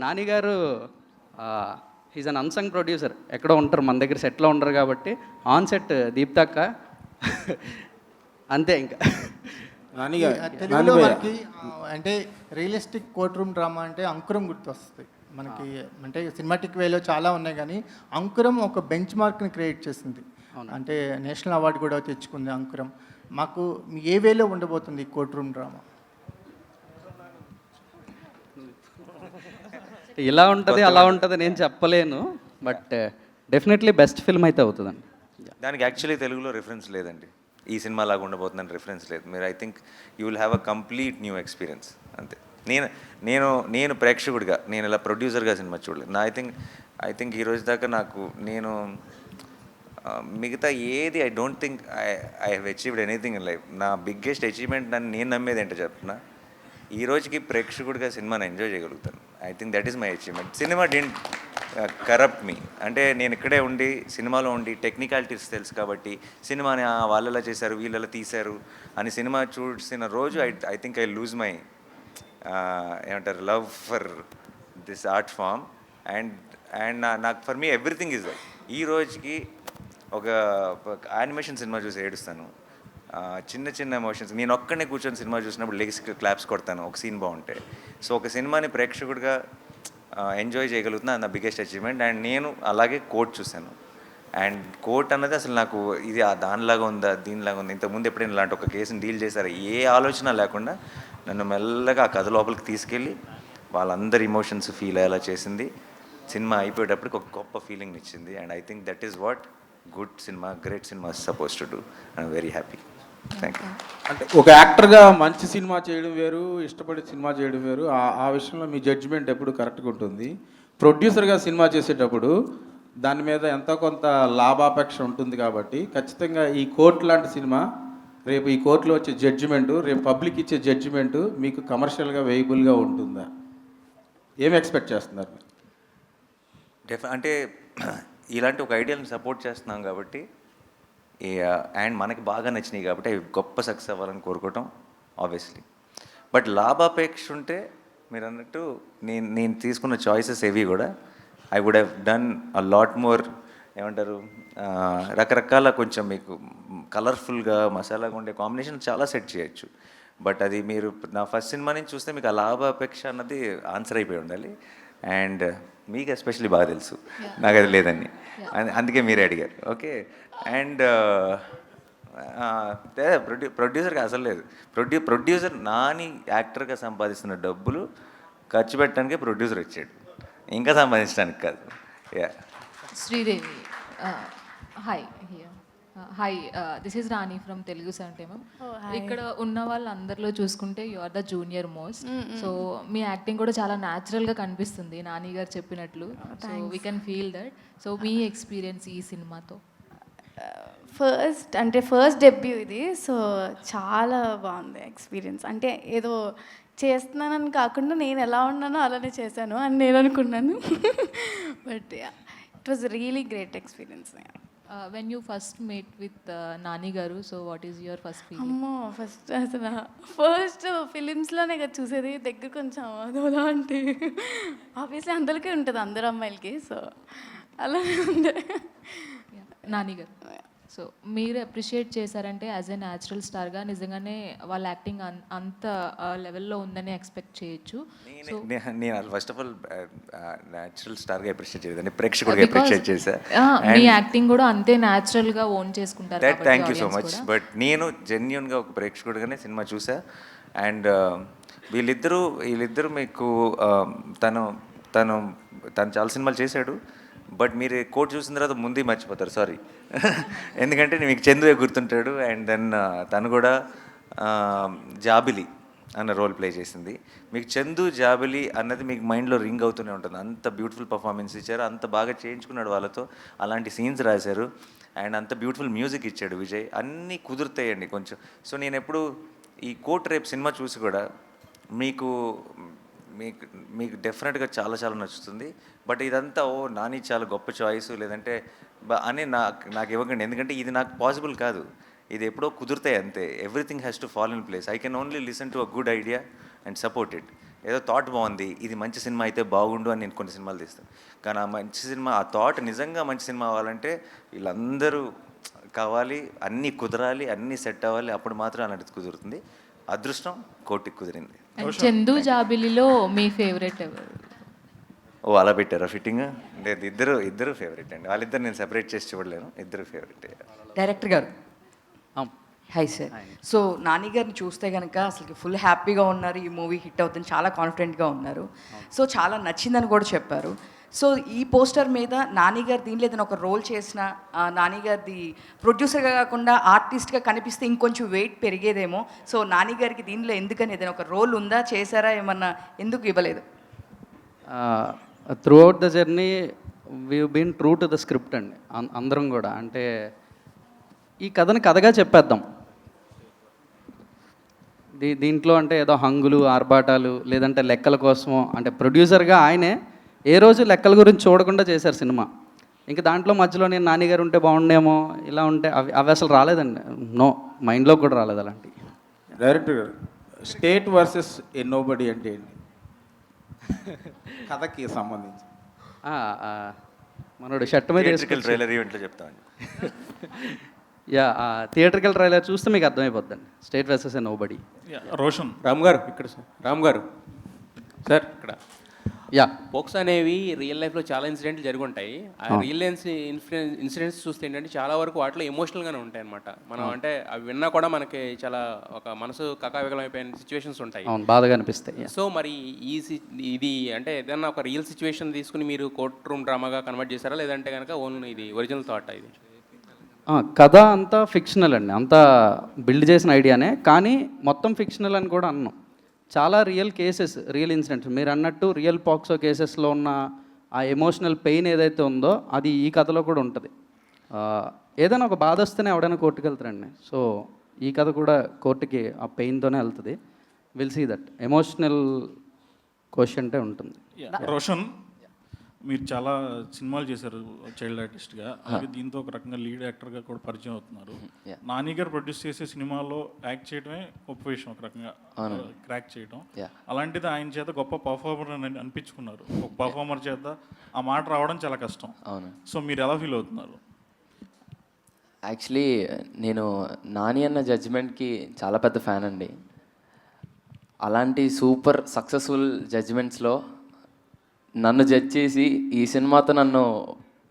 నాని గారు హీజ్ అన్ unsung producer. ఎక్కడో ఉంటారు, మన దగ్గర సెట్లో ఉండరు కాబట్టి ఆన్ సెట్ దీప్తక్క అంతే. ఇంకా తెలుగులో మనకి అంటే రియలిస్టిక్ కోర్ట్ రూమ్ డ్రామా అంటే అంకురం గుర్తొస్తుంది మనకి. అంటే సినిమాటిక్ వేలో చాలా ఉన్నాయి, కానీ అంకురం ఒక బెంచ్ మార్క్ని క్రియేట్ చేసింది. అంటే నేషనల్ అవార్డు కూడా తెచ్చుకుంది అంకురం. మాకు ఏ వేలో ఉండబోతుంది కోర్ట్ రూమ్ డ్రామా? ఇలా ఉంటుంది అలా ఉంటుంది నేను చెప్పలేను, బట్ డెఫినెట్లీ బెస్ట్ ఫిల్మ్ అయితే అవుతుందండి. దానికి యాక్చువల్లీ తెలుగులో రిఫరెన్స్ లేదండి. ఈ సినిమా లాగా ఉండబోతుందని రిఫరెన్స్ లేదు. మీరు I think you will have a complete new experience అంతే. నేను నేను నేను ప్రేక్షకుడిగా, నేను ఇలా ప్రొడ్యూసర్గా సినిమా చూడలేదు. ఐ థింక్ ఈ రోజు దాకా నేను మిగతా ఏది I don't think I have achieved anything in life. నా బిగ్గెస్ట్ అచీవ్మెంట్ నేను నమ్మేది ఏంటో చెప్తున్నా, ఈ రోజుకి ప్రేక్షకుడిగా సినిమాని ఎంజాయ్ చేయగలుగుతాను. I think that is my achievement. సినిమా డింట్ కరప్ట్ మీ. అంటే నేను ఇక్కడే ఉండి సినిమాలో ఉండి టెక్నికాలిటీస్ తెలుసు కాబట్టి సినిమాని వాళ్ళలా చేశారు వీళ్ళలా తీశారు అని సినిమా చూసిన రోజు I think I lose my ఏమంటారు love for this art form. And నాకు for me everything is like. ఈ రోజుకి ఒక యానిమేషన్ సినిమా చూసి ఏడుస్తాను, చిన్న చిన్న ఎమోషన్స్. నేను ఒక్కనే కూర్చొని సినిమా చూసినప్పుడు లెగ్స్ క్లాప్స్ కొడతాను ఒక సీన్ బాగుంటే. సో ఒక సినిమాని ప్రేక్షకుడిగా ఎంజాయ్ చేయగలుగుతున్నా, నా బిగ్గెస్ట్ అచీవ్మెంట్. అండ్ నేను అలాగే కోర్ట్ చూశాను. అండ్ కోర్ట్ అన్నది అసలు నాకు ఇది దానిలాగా ఉందా దీనిలాగా ఉందా, ఇంతకుముందు ఎప్పుడైనా ఇలాంటి ఒక కేసుని డీల్ చేశారు ఏ ఆలోచన లేకుండా నన్ను మెల్లగా ఆ కథ లోపలికి తీసుకెళ్ళి వాళ్ళందరి ఇమోషన్స్ ఫీల్ అయ్యేలా చేసింది. సినిమా అయిపోయేటప్పటికి ఒక గొప్ప ఫీలింగ్ ఇచ్చింది. And I think that is what good cinema, great cinema suppose to do. I'm very happy. Thank you. అంటే ఒక యాక్టర్గా మంచి సినిమా చేయడం వేరు, ఇష్టపడి సినిమా చేయడం వేరు. ఆ విషయంలో మీ జడ్జిమెంట్ ఎప్పుడు కరెక్ట్గా ఉంటుంది. ప్రొడ్యూసర్గా సినిమా చేసేటప్పుడు దాని మీద ఎంతో కొంత లాభాపేక్ష ఉంటుంది కాబట్టి ఖచ్చితంగా ఈ కోర్టు లాంటి సినిమా రేపు ఈ కోర్టులో వచ్చే జడ్జిమెంటు, రేపు పబ్లిక్ ఇచ్చే జడ్జిమెంటు మీకు కమర్షియల్గా వేయబుల్గా ఉంటుందా? ఏం ఎక్స్పెక్ట్ చేస్తున్నారు? అంటే ఇలాంటి ఒక ఐడియాని సపోర్ట్ చేస్తున్నాం కాబట్టి అండ్ మనకి బాగా నచ్చినాయి కాబట్టి అవి గొప్ప సక్సెస్ అవ్వాలని కోరుకోవటం ఆబ్వియస్లీ. బట్ లాభాపేక్ష ఉంటే మీరు అన్నట్టు నేను తీసుకున్న చాయిసెస్ ఏవి కూడా I would have done a lot more. ఏమంటారు, రకరకాల కొంచెం మీకు కలర్ఫుల్గా మసాలాగా ఉండే కాంబినేషన్ చాలా సెట్ చేయొచ్చు. బట్ అది మీరు నా ఫస్ట్ సినిమా నుంచి చూస్తే మీకు ఆ లాభాపేక్ష అన్నది ఆన్సర్ అయిపోయి ఉండాలి. అండ్ మీకు ఎస్పెషల్లీ బాగా తెలుసు నాకు అది లేదని, అందుకే మీరే అడిగారు. ఓకే. అండ్ ప్రొడ్యూసర్గా అసలు లేదు. ప్రొడ్యూసర్ నాని యాక్టర్గా సంపాదిస్తున్న డబ్బులు ఖర్చు పెట్టడానికే ప్రొడ్యూసర్ వచ్చాడు, ఇంకా సంపాదించడానికి కాదు. Yeah. Sridevi, hi. Hi, this is Rani from Telugu seventy. ఇక్కడ ఉన్న వాళ్ళందరిలో చూసుకుంటే you are the junior most. So మీ యాక్టింగ్ కూడా చాలా న్యాచురల్గా కనిపిస్తుంది నాని గారు చెప్పినట్లు. So we can feel that. So మీ ఎక్స్పీరియన్స్ ఈ సినిమాతో? ఫస్ట్ డెబ్యూ ఇది. సో చాలా బాగుంది ఎక్స్పీరియన్స్. అంటే ఏదో చేస్తున్నానని కాకుండా నేను ఎలా ఉన్నానో అలానే చేశాను అని నేను అనుకున్నాను. But it was really great experience. When you first meet with Nani garu, so what is your first feeling? అమ్మో, ఫస్ట్ ఫిలిమ్స్లోనే కదా చూసేది, దగ్గర కొంచెం అదోలా అంటే ఆబ్వియస్లీ అందరికీ ఉంటుంది, అందరు అమ్మాయిలకి. సో అలానే ఉంది. నాని గారు, సో మీరు అప్రిషియేట్ చేశారంటే యాజ్ ఎ న్యాచురల్ స్టార్గా నిజంగానే వాళ్ళ యాక్టింగ్ అంత లెవెల్లో ఉందని ఎక్స్పెక్ట్ చేయొచ్చు. సో నేను ఫస్ట్ ఆఫ్ ఆల్ న్యాచురల్ స్టార్గా అప్రిషియేట్ చేయలేదండి, ప్రేక్షకుడిగా అప్రిషియేట్ చేశా. మీ యాక్టింగ్ కూడా అంతే న్యాచురల్గా ఓన్ చేసుకుంటారు. Thank you so much. But నేను జెన్యున్గా ఒక ప్రేక్షకుడిగానే సినిమా చూసా. అండ్ వీళ్ళిద్దరూ మీకు తను చాలా సినిమాలు చేశాడు. బట్ మీరు కోర్ట్ చూసిన తర్వాత ముందే మర్చిపోతారు, సారీ. ఎందుకంటే మీకు చందువే గుర్తుంటాడు. అండ్ దెన్ తను కూడా జాబిలి అన్న రోల్ ప్లే చేసింది. మీకు చందు జాబిలి అన్నది మీకు మైండ్లో రింగ్ అవుతూనే ఉంటుంది. అంత బ్యూటిఫుల్ పర్ఫార్మెన్స్ ఇచ్చారు, అంత బాగా చేయించుకున్నాడు వాళ్ళతో, అలాంటి సీన్స్ రాశారు. అండ్ అంత బ్యూటిఫుల్ మ్యూజిక్ ఇచ్చాడు విజయ్. అన్నీ కుదురుతాయండి కొంచెం. సో నేను ఎప్పుడు ఈ కోర్ట్ రేపు సినిమా చూసి కూడా మీకు డెఫినెట్గా చాలా చాలా నచ్చుతుంది. బట్ ఇదంతా నాని చాలా గొప్ప చాయిస్ లేదంటే అని నాకు ఇవ్వకండి, ఎందుకంటే ఇది నాకు పాసిబుల్ కాదు. ఇది ఎప్పుడో కుదురుతాయి అంతే. Everything has to fall in place. I can only listen to a good idea and support it. ఏదో థాట్ బాగుంది, ఇది మంచి సినిమా అయితే బాగుండు అని నేను కొన్ని సినిమాలు తీస్తాను. కానీ ఆ మంచి సినిమా, ఆ థాట్ నిజంగా మంచి సినిమా అవ్వాలంటే వీళ్ళందరూ కావాలి, అన్నీ కుదరాలి, అన్నీ సెట్ అవ్వాలి, అప్పుడు మాత్రం అలాంటిది కుదురుతుంది. అదృష్టం కోటికి కుదిరింది. అండ్ చందు జాబిలిలో మీ ఫేవరెట్ ఎవరు? ఓ అలా పెట్టారా ఫిట్టింగ్? లేదు, ఇద్దరు ఫేవరెట్ అండి. వాళ్ళిద్దరు నేను సెపరేట్ చేసి చూడలేను, ఇద్దరు ఫేవరెట్. డైరెక్టర్ గారు హాయ్ సార్. సో నాని గారిని చూస్తే కనుక అసలు ఫుల్ హ్యాపీగా ఉన్నారు, ఈ మూవీ హిట్ అవుతుంది, చాలా కాన్ఫిడెంట్గా ఉన్నారు. సో చాలా నచ్చిందని కూడా చెప్పారు. సో ఈ పోస్టర్ మీద నాని గారు దీనిలో ఏదైనా ఒక రోల్ చేసిన, నాని గారిది ప్రొడ్యూసర్గా కాకుండా ఆర్టిస్ట్గా కనిపిస్తే ఇంకొంచెం వెయిట్ పెరిగేదేమో. సో నాని గారికి దీనిలో ఎందుకని ఏదైనా ఒక రోల్ ఉందా, చేశారా, ఏమన్నా ఎందుకు ఇవ్వలేదు? Throughout the journey we been true to the script అండి. అందరం కూడా అంటే ఈ కథని కథగా చెప్పేద్దాం. దీంట్లో అంటే ఏదో హంగులు, ఆర్భాటాలు, లేదంటే లెక్కల కోసమో, అంటే ప్రొడ్యూసర్గా ఆయనే ఏ రోజు లెక్కల గురించి చూడకుండా చేశారు సినిమా. ఇంకా దాంట్లో మధ్యలో నేను నాన్నగారు ఉంటే బాగుండేమో, ఇలా ఉంటే అవి అసలు రాలేదండి. నో, మైండ్లో కూడా రాలేదు అలాంటివి. డైరెక్టర్ గారు, స్టేట్ వర్సెస్ ఏ నోబడి అంటే ఏంటి కథకి సంబంధించి? మనోడు షర్ట్ మీద ట్రైలర్ ఈవెంట్లో చెప్తామండి. థియేటర్కల్ ట్రైలర్ చూస్తే మీకు అర్థమైపోద్దండి. స్టేట్ వర్సెస్ ఏ నోబడి. రోషన్ రామ్ గారు ఇక్కడ సార్, రామ్ గారు సార్ ఇక్కడ పోక్స్ అనేవి రియల్ లైఫ్లో చాలా ఇన్సిడెంట్లు జరిగి ఉంటాయి. ఆ రియల్ ఇన్సిడెంట్స్ చూస్తే ఏంటంటే చాలా వరకు వాటిలో ఎమోషనల్గానే ఉంటాయి అనమాట. మనం అంటే అవి విన్నా కూడా మనకి చాలా ఒక మనసు కకావికలమైపోయిన సిచ్యువేషన్స్ ఉంటాయి, బాధగా అనిపిస్తాయి. సో మరి ఇది అంటే ఏదన్నా ఒక రియల్ సిచ్యువేషన్ తీసుకుని మీరు కోర్ట్ రూమ్ డ్రామాగా కన్వర్ట్ చేశారా, లేదంటే కనుక ఓన్లీ ఇది ఒరిజినల్ థాట్? ఇది కథ అంతా ఫిక్షనల్ అండి, అంతా బిల్డ్ చేసిన ఐడియానే, కానీ మొత్తం ఫిక్షనల్ అని కూడా అన్నాం. చాలా రియల్ కేసెస్, రియల్ ఇన్సిడెంట్స్. మీరు అన్నట్టు రియల్ పాక్సో కేసెస్లో ఉన్న ఆ ఎమోషనల్ పెయిన్ ఏదైతే ఉందో అది ఈ కథలో కూడా ఉంటుంది. ఏదైనా ఒక బాధ వస్తేనే ఎవడైనా కోర్టుకు వెళ్తారండి. సో ఈ కథ కూడా కోర్టుకి ఆ పెయిన్తోనే వెళ్తుంది. విల్ సీ దట్ ఎమోషనల్ క్వశ్చన్టే ఉంటుంది. రోషన్, మీరు చాలా సినిమాలు చేశారు చైల్డ్ ఆర్టిస్ట్గా, అలాగే దీంతో ఒక రకంగా లీడ్ యాక్టర్గా కూడా పరిచయం అవుతున్నారు. నాని గారు ప్రొడ్యూస్ చేసే సినిమాలో యాక్ట్ చేయడమే గొప్ప విషయం, ఒక రకంగా క్రాక్ చేయడం. అలాంటిది ఆయన చేత గొప్ప పర్ఫార్మర్ అని అనిపించుకున్నారు. ఒక పర్ఫార్మర్ చేత ఆ మాట రావడం చాలా కష్టం. సో మీరు ఎలా ఫీల్ అవుతున్నారు? యాక్చువల్లీ నేను నాని అన్న జడ్జిమెంట్కి చాలా పెద్ద ఫ్యాన్ అండి. అలాంటి సూపర్ సక్సెస్ఫుల్ జడ్జిమెంట్స్లో నన్ను జడ్జ్ చేసి ఈ సినిమాతో నన్ను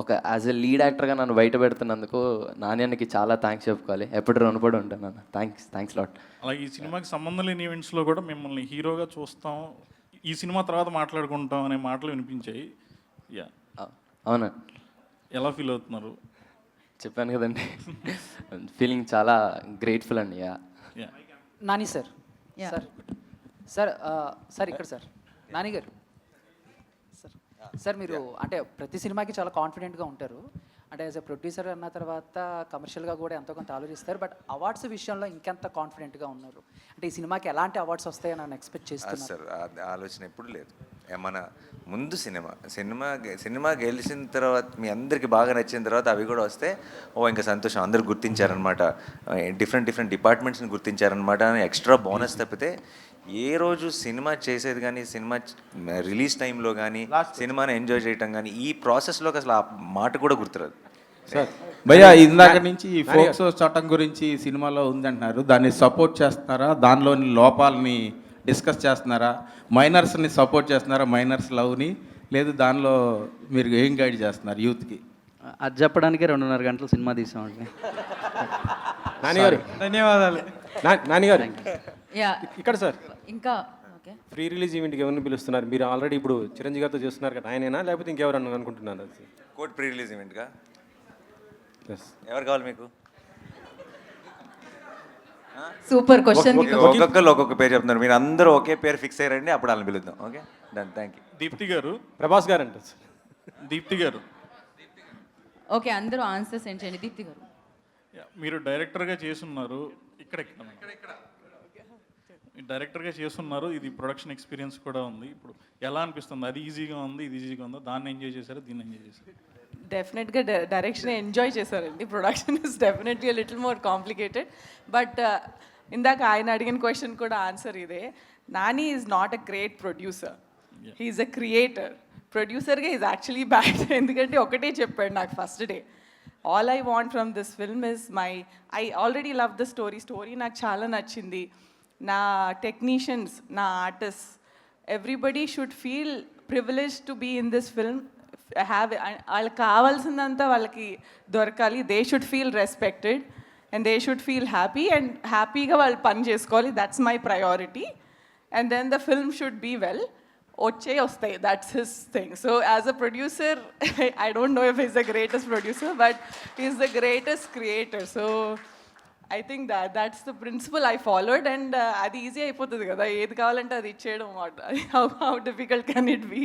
ఒక యాజ్ ఎ లీడ్ యాక్టర్గా నన్ను బయట పెడుతున్నందుకు నాని అన్నకి చాలా థ్యాంక్స్ చెప్పుకోవాలి. ఎప్పుడు రుణపడి ఉంటాను అన్న. Thanks lot. అలాగే ఈ సినిమాకి సంబంధం లేని ఈవెంట్స్లో కూడా మిమ్మల్ని హీరోగా చూస్తాం, ఈ సినిమా తర్వాత మాట్లాడుకుంటాం అనే మాటలు వినిపించాయి. అవునా, ఎలా ఫీల్ అవుతున్నారు? చెప్పాను కదండి, ఫీలింగ్ చాలా గ్రేట్ఫుల్ అండి. నాని సార్, సార్ ఇక్కడ సార్, నాని గారు సార్, మీరు అంటే ప్రతి సినిమాకి చాలా కాన్ఫిడెంట్గా ఉంటారు. అంటే యాజ్ ఎ ప్రొడ్యూసర్ అన్న తర్వాత కమర్షియల్గా కూడా ఎంతో కొంత ఆలోచిస్తారు. బట్ అవార్డ్స్ విషయంలో ఇంకెంత కాన్ఫిడెంట్గా ఉన్నారు? అంటే ఈ సినిమాకి ఎలాంటి అవార్డ్స్ వస్తాయని నన్ను ఎక్స్పెక్ట్ చేస్తున్నాను సార్. ఆలోచన ఎప్పుడు లేదు. మన ముందు సినిమా గెలిచిన తర్వాత, మీ అందరికీ బాగా నచ్చిన తర్వాత అవి కూడా వస్తే ఇంకా సంతోషం. అందరూ గుర్తించారనమాట, డిఫరెంట్ డిపార్ట్మెంట్స్ని గుర్తించారనమాట అని ఎక్స్ట్రా బోనస్ తప్పితే ఏ రోజు సినిమా చేసేది కానీ, సినిమా రిలీజ్ టైంలో కానీ, సినిమాని ఎంజాయ్ చేయటం కానీ, ఈ ప్రాసెస్లోకి అసలు ఆ మాట కూడా గుర్తురాదు. సార్ భయ్యా, ఇందాక నుంచి ఈ ఫోక్సో చట్టం గురించి సినిమాలో ఉందంటున్నారు, దాన్ని సపోర్ట్ చేస్తున్నారా? దానిలోని లోపాలని డిస్కస్ చేస్తున్నారా? మైనర్స్ని సపోర్ట్ చేస్తున్నారా? మైనర్స్ లవ్ని లేదు, దానిలో మీరు ఏం గైడ్ చేస్తున్నారు యూత్కి? అది చెప్పడానికి 2.5 గంటలు సినిమా తీసామండి. నానిగారు ధన్యవాదాలు. నానిగారు ఇక్కడ సార్, ఇంకా ప్రీ రిలీజ్ ఈవెంట్కి ఎవరిని పిలుస్తున్నారు? మీరు ఆల్రెడీ ఇప్పుడు చిరంజీవి గారితో చేస్తున్నారు కదా, ఆయనేనా లేకపోతే ఇంకెవరన్నా అనుకుంటున్నారు? కోర్ట్ ప్రీ రిలీజ్ ఈవెంట్గా ఎవరు కావాలి మీకు? Super question. ఒక్కొక్కరు ఒక్కొక్క పేరు చెప్తున్నారు, మీరు అందరూ ఒకే పేరు ఫిక్స్ అయ్యారండి, అప్పుడు వాళ్ళని పిలుద్దాం. Okay, done, thank you. Deepti గారు, ప్రభాస్ గారు అంటారు సార్. దీప్తి గారు, ఓకే, అందరూ ఆన్సర్స్ ఏంటండి? దీప్తి గారు, మీరు డైరెక్టర్గా చేస్తున్నారు, ఇక్కడ డైరెక్టర్గా చేస్తున్నారు, ఇది ప్రొడక్షన్ ఎక్స్పీరియన్స్ కూడా ఉంది. ఇప్పుడు ఎలా అనిపిస్తుంది? అది ఈజీగా ఉంది, ఇది ఈజీగా ఉందా? దాన్ని ఎంజాయ్ చేశారు, దీన్ని ఎంజాయ్ చేశారు? డెఫినెట్గా డైరెక్షన్ ఎంజాయ్ చేశారండి. Production is definitely little more complicated. But ఇందాక ఆయన అడిగిన క్వశ్చన్ కూడా ఆన్సర్ ఇదే. Nani is not a great producer. He's a creator. Producerగా ఈజ్ యాక్చువల్లీ బ్యాడ్. ఎందుకంటే ఒకటే చెప్పాడు నాకు first day, all I want from this film is I already love the story నాకు చాలా నచ్చింది. నా టెక్నీషియన్స్, నా artist, everybody should feel privilege to be in this film. వాళ్ళకి కావాల్సిందంతా వాళ్ళకి దొరకాలి. They should feel respected and they should feel happy, and హ్యాపీగా వాళ్ళు పని చేసుకోవాలి. That's my priority. And then the film should be well. వచ్చే వస్తాయి, that's his thing. So as a producer, I don't know if is the greatest producer, but is the greatest creator. So I think that's the principle I followed. And అది easy అయిపోతుంది కదా, ఏది కావాలంటే అది ఇచ్చేయడం. How difficult can it be?